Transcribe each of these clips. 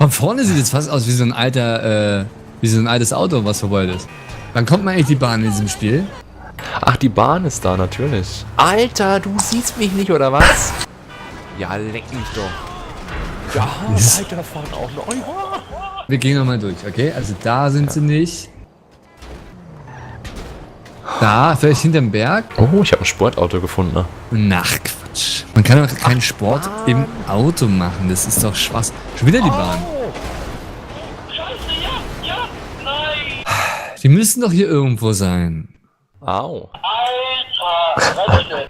Von vorne sieht es fast aus wie so ein altes Auto, was verbeult ist. Wann kommt man eigentlich die Bahn in diesem Spiel? Ach, die Bahn ist da, natürlich. Alter, du siehst mich nicht, oder was? Ja, leck mich doch. Ja, weiterfahren auch noch. Wir gehen nochmal durch, okay? Also da sind sie nicht. Da, vielleicht hinterm Berg. Oh, ich habe ein Sportauto gefunden. Ach, Quatsch. Man kann doch keinen Sport im Auto machen. Das ist doch Spaß. Schon wieder die Bahn. Scheiße, ja, nein! Die müssen doch hier irgendwo sein. Au. Alter, rechne!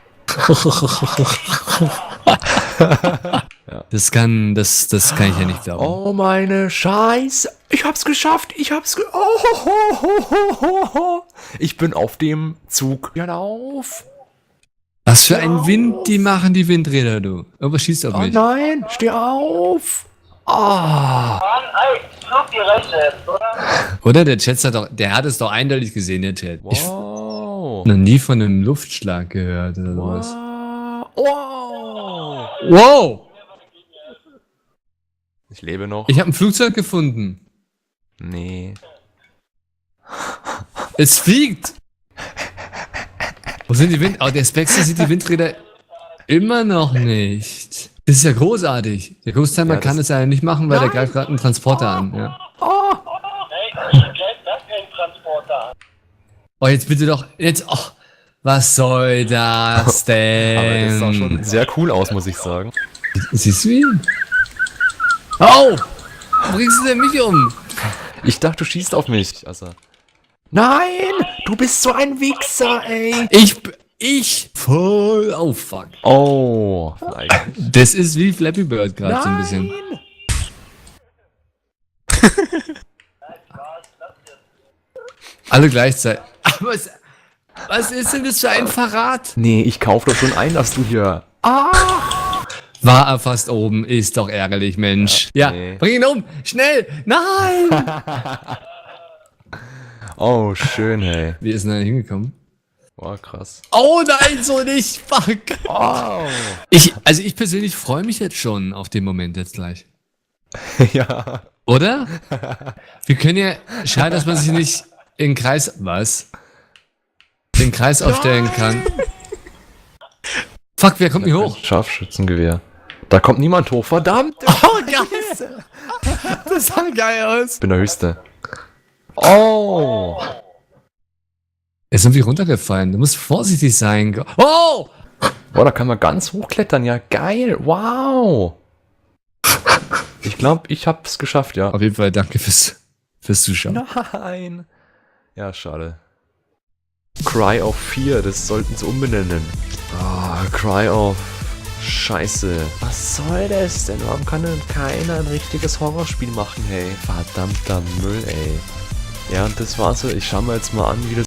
Das kann ich ja nicht glauben. Oh, meine Scheiße. Ich hab's geschafft. Ich bin auf dem Zug. Hör auf. Was für ein Wind die machen, die Windräder, du. Aber schießt auf Oh mich. nein, steh auf. Ah. Mann, ey, flog die Rechte jetzt, oder? Oder der Chat der hat es doch eindeutig gesehen, der Chat. Ich Wow. hab noch nie von einem Luftschlag gehört oder sowas. Wow. Wow! Ich lebe noch. Ich habe ein Flugzeug gefunden. Nee. Es fliegt! Wo sind die Wind... Oh, der Spexter sieht die Windräder immer noch nicht. Das ist ja großartig. Der Ghosttimer Ja, kann es ja nicht machen, weil der greift gerade einen Transporter an. Ja. Ey, ich greife das kein Transporter an. Oh, jetzt bitte doch... Jetzt... Oh, was soll das denn? Aber das sah schon sehr cool aus, muss ich sagen. Siehst du ihn? Oh! Wo bringst du denn mich um? Ich dachte, du schießt auf mich. Also. Nein! Du bist so ein Wichser, ey! Ich voll... Oh, fuck. Oh. Vielleicht. Das ist wie Flappy Bird gerade so ein bisschen. Alle gleichzeitig. Aber was ist denn das für ein Verrat? Nee, ich kauf doch schon ein, dass du hier... War er fast oben, ist doch ärgerlich, Mensch. Ja, nee. bring ihn um, schnell! Nein! Oh, schön, hey. Wie ist denn da hingekommen? Oh, krass. Oh nein, so nicht, fuck! Oh. Ich persönlich freue mich jetzt schon auf den Moment jetzt gleich. Ja. Oder? Wir können ja... Schade, dass man sich nicht in Kreis... Was? Den Kreis aufstellen kann. Fuck, wer kommt hier hoch? Scharfschützengewehr. Da kommt niemand hoch, verdammt! Oh, geil! Das sah geil aus. Ich bin der Höchste. Oh! Er ist irgendwie runtergefallen. Du musst vorsichtig sein. Oh! Oh, da kann man ganz hochklettern. Ja, geil. Wow! Ich glaube, ich hab's geschafft, ja. Auf jeden Fall danke fürs Zuschauen. Nein! Ja, schade. Cry of 4, das sollten sie umbenennen. Oh, Cry of... Scheiße. Was soll das denn? Warum kann denn keiner ein richtiges Horrorspiel machen, hey? Verdammter Müll, ey. Ja, und das war's so. Ich schau mir jetzt mal an, wie das